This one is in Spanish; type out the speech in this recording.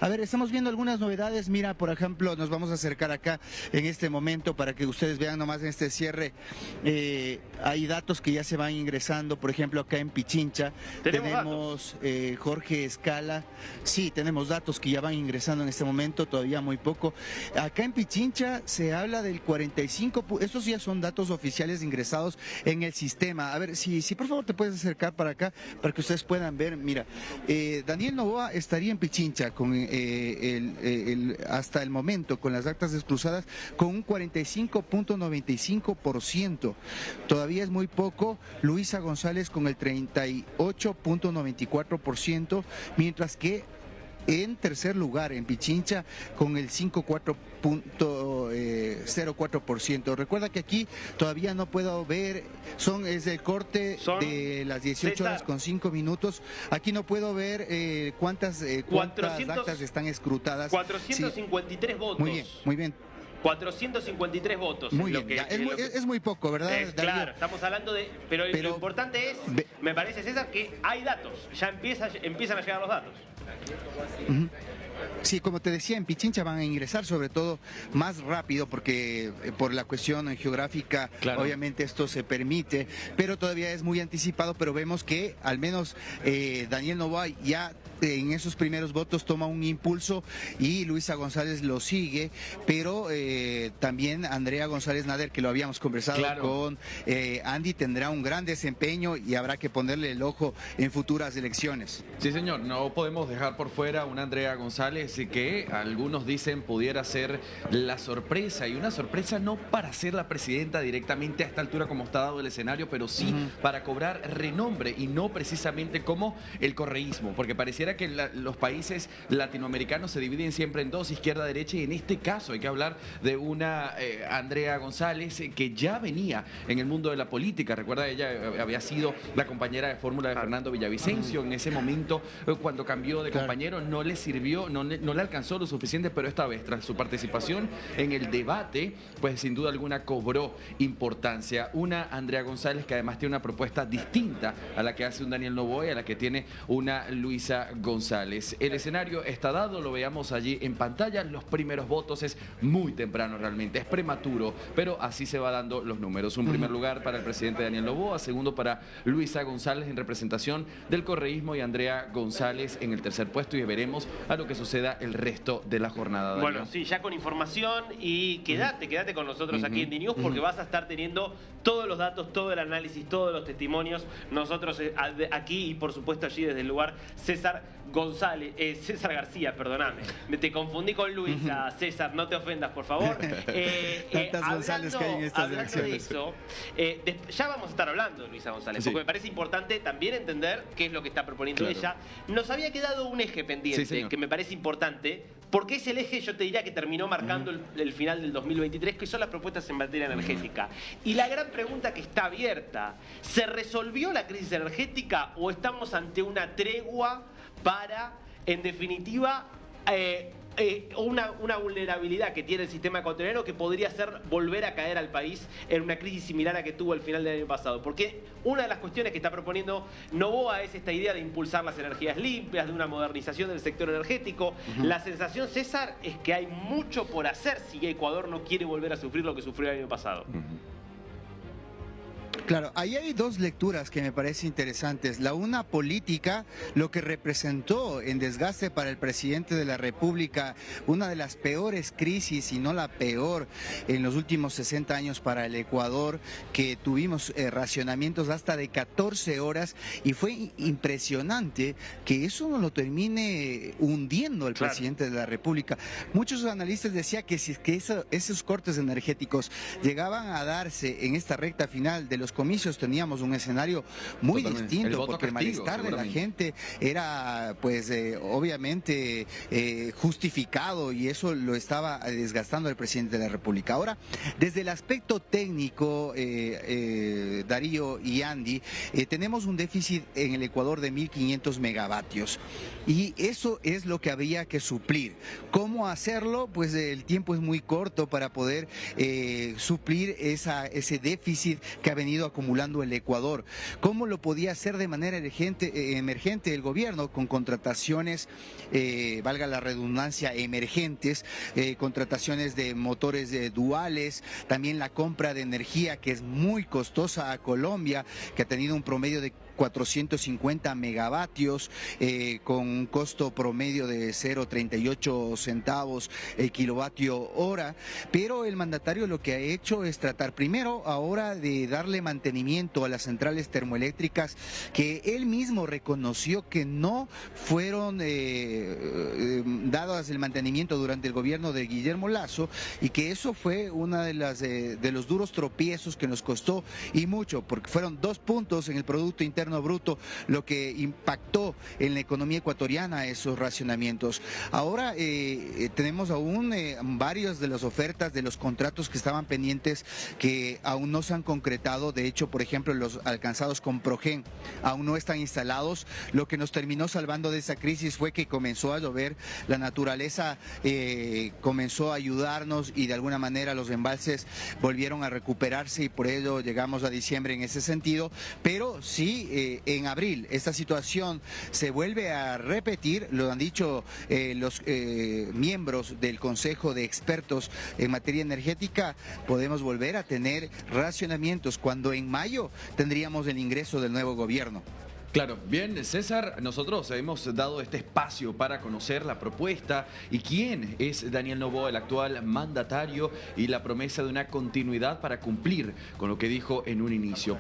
A ver, estamos viendo algunas novedades. Mira, por ejemplo, nos vamos a acercar acá en este momento para que ustedes vean nomás en este cierre. Hay datos que ya se van ingresando, por ejemplo, acá en Pichincha. Tenemos Jorge Escala. Sí, tenemos datos que ya van ingresando en este momento, todavía muy poco. Acá en Pichincha se habla del 45, estos ya son datos oficiales ingresados en el sistema. A ver, si por favor te puedes acercar para acá, para que ustedes puedan ver. Mira, Daniel Noboa estaría en Pichincha con hasta el momento, con las actas descruzadas, con un 45.95%. Todavía es muy poco. Luisa González con el 38.94%, mientras que en tercer lugar en Pichincha con el 54.04%. Recuerda que aquí todavía no puedo ver, es el corte de las 18 horas con 5 minutos. Aquí no puedo ver cuántas actas están escrutadas. 453 sí. votos. Muy bien, muy bien. 453 votos. Muy bien, es muy poco, ¿verdad? Claro, estamos hablando de... Pero lo importante es, me parece, César, que hay datos. Ya empiezan a llegar los datos. Sí, como te decía, en Pichincha van a ingresar sobre todo más rápido porque por la cuestión geográfica, claro, obviamente esto se permite, pero todavía es muy anticipado, pero vemos que al menos Daniel Noboa ya en esos primeros votos toma un impulso y Luisa González lo sigue, pero también Andrea González Nader, que lo habíamos conversado con Andy, tendrá un gran desempeño y habrá que ponerle el ojo en futuras elecciones. Sí, señor, no podemos dejar por fuera una Andrea González que algunos dicen pudiera ser la sorpresa, y una sorpresa no para ser la presidenta directamente a esta altura como está dado el escenario, pero sí para cobrar renombre y no precisamente como el correísmo, porque pareciera que los países latinoamericanos se dividen siempre en dos, izquierda-derecha, y en este caso hay que hablar de una Andrea González que ya venía en el mundo de la política. Recuerda, ella había sido la compañera de fórmula de Fernando Villavicencio. En ese momento, cuando cambió de compañero, no le sirvió, no le alcanzó lo suficiente, pero esta vez, tras su participación en el debate, pues sin duda alguna cobró importancia. Una Andrea González que además tiene una propuesta distinta a la que hace un Daniel Noboa y a la que tiene una Luisa González. El escenario está dado, lo veamos allí en pantalla. Los primeros votos es muy temprano realmente, es prematuro, pero así se va dando los números. Un primer lugar para el presidente Daniel Noboa, segundo para Luisa González en representación del correísmo y Andrea González en el tercer puesto, y veremos a lo que suceda el resto de la jornada. Daniel. Bueno, sí, ya con información, y quédate con nosotros aquí en DNews, porque vas a estar teniendo todos los datos, todo el análisis, todos los testimonios. Nosotros aquí y por supuesto allí desde el lugar César García, perdóname. Te confundí con Luisa, César, no te ofendas, por favor. Tantas González que hay en estas elecciones. De eso, ya vamos a estar hablando de Luisa González, porque me parece importante también entender qué es lo que está proponiendo ella. Nos había quedado un eje pendiente, que me parece importante, porque es el eje, yo te diría, que terminó marcando el final del 2023, que son las propuestas en materia energética. Y la gran pregunta que está abierta, ¿se resolvió la crisis energética o estamos ante una tregua para, en definitiva, una vulnerabilidad que tiene el sistema ecuatoriano que podría ser volver a caer al país en una crisis similar a que tuvo al final del año pasado? Porque una de las cuestiones que está proponiendo Noboa es esta idea de impulsar las energías limpias, de una modernización del sector energético. La sensación, César, es que hay mucho por hacer si Ecuador no quiere volver a sufrir lo que sufrió el año pasado. Claro, ahí hay dos lecturas que me parecen interesantes. La una política, lo que representó en desgaste para el presidente de la República, una de las peores crisis, si no la peor, en los últimos 60 años para el Ecuador, que tuvimos racionamientos hasta de 14 horas, y fue impresionante que eso no lo termine hundiendo el presidente de la República. Muchos analistas decían que si es que esos cortes energéticos llegaban a darse en esta recta final de los comicios, teníamos un escenario muy distinto, porque el malestar de la gente era pues obviamente justificado, y eso lo estaba desgastando el presidente de la República. Ahora, desde el aspecto técnico, Darío y Andy, tenemos un déficit en el Ecuador de 1.500 megavatios, y eso es lo que había que suplir. ¿Cómo hacerlo? Pues el tiempo es muy corto para poder suplir ese déficit que ha venido venido acumulando el Ecuador. ¿Cómo lo podía hacer de manera emergente el gobierno con contrataciones, valga la redundancia, emergentes, contrataciones de motores duales, también la compra de energía que es muy costosa a Colombia, que ha tenido un promedio de 450 megavatios con un costo promedio de 0,38 centavos el kilovatio hora, pero el mandatario lo que ha hecho es tratar primero ahora de darle mantenimiento a las centrales termoeléctricas que él mismo reconoció que no fueron dadas el mantenimiento durante el gobierno de Guillermo Lasso, y que eso fue una de los duros tropiezos que nos costó, y mucho, porque fueron 2 puntos en el Producto Interno Bruto lo que impactó en la economía ecuatoriana esos racionamientos. Ahora tenemos aún varias de las ofertas de los contratos que estaban pendientes que aún no se han concretado. De hecho, por ejemplo, los alcanzados con Progen aún no están instalados. Lo que nos terminó salvando de esa crisis fue que comenzó a llover, la naturaleza comenzó a ayudarnos y de alguna manera los embalses volvieron a recuperarse, y por ello llegamos a diciembre en ese sentido. Pero sí, en abril esta situación se vuelve a repetir, lo han dicho los miembros del Consejo de Expertos en materia energética. Podemos volver a tener racionamientos cuando en mayo tendríamos el ingreso del nuevo gobierno. Claro, bien, César, nosotros hemos dado este espacio para conocer la propuesta y quién es Daniel Noboa, el actual mandatario, y la promesa de una continuidad para cumplir con lo que dijo en un inicio.